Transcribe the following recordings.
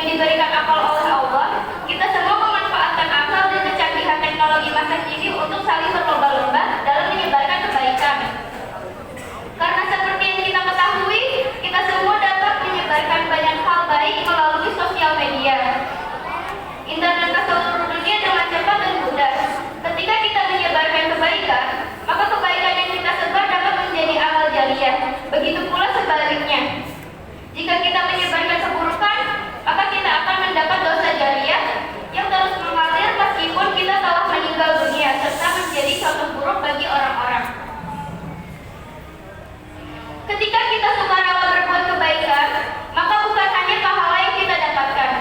diberikan akal oleh Allah, kita semua memanfaatkan akal dan kecanggihan teknologi masa kini untuk saling berlomba-lomba dalam menyebarkan kebaikan. Karena seperti yang kita ketahui, kita semua dapat menyebarkan banyak hal baik melalui sosial media. Internet ke seluruh dunia dengan cepat dan mudah. Ketika kita menyebarkan kebaikan, maka kebaikan yang kita sebar dapat menjadi amal jariah. Begitu pula sebaliknya. Jika kita menyebarkan keburukan, maka kita akan mendapat dosa jariah yang terus mengalir meskipun kita telah meninggal dunia, serta menjadi contoh buruk bagi orang-orang. Ketika kita sukarela berbuat kebaikan, maka bukan hanya pahala yang kita dapatkan,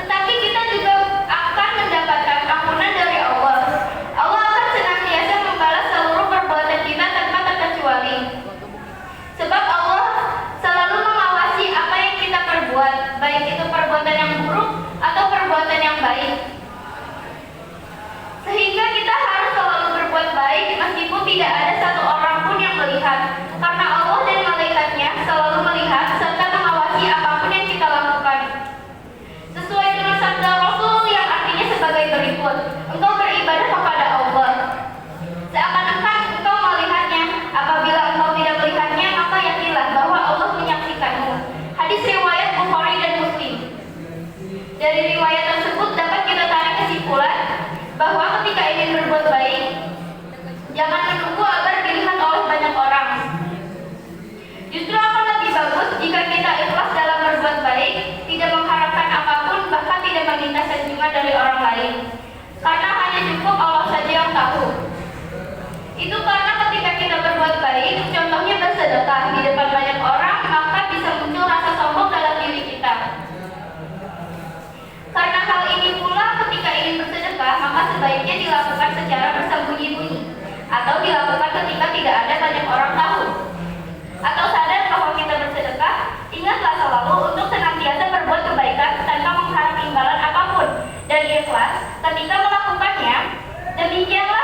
tetapi kita juga akan mendapatkan ampunan dari Allah. Allah akan senantiasa membalas seluruh perbuatan kita tanpa terkecuali. Sebab Allah selalu mengawasi apa yang kita perbuat, baik itu perbuatan yang buruk atau perbuatan yang baik. Sehingga kita harus selalu berbuat baik meskipun tidak ada satu orang pun yang melihat, karena Allah dan malaikatnya selalu melihat serta mengawasi apapun yang kita lakukan. Sesuai dengan sabda Rasul yang artinya sebagai berikut, engkau beribadah kepada Allah seakan-akan engkau melihatnya. Apabila engkau tidak melihatnya, maka yakinlah bahwa Allah menyaksikanmu. Hadis riwayat Bukhari dan Muslim. Dari riwayat tersebut dapat kita tarik kesimpulan bahwa ketika ingin berbuat baik, jangan menunggu agar dilihat oleh banyak orang. Justru akan lebih bagus jika kita ikhlas dalam berbuat baik, tidak mengharapkan apapun, bahkan tidak meminta sanjungan dari orang lain, karena hanya cukup Allah saja yang tahu. Itu karena ketika kita berbuat baik, contohnya bersedekah di depan banyak orang, maka bisa muncul rasa sombong dalam diri kita. Karena hal ini pula, ketika ingin bersedekah, maka sebaiknya dilakukan secara bersembunyi-bunyi, atau dilakukan ketika tidak ada banyak orang tahu. Atau sadar bahwa kita bersedekah, ingatlah selalu untuk senantiasa berbuat kebaikan tanpa mengharap imbalan apapun, dan ikhlas ketika melakukannya. Demikianlah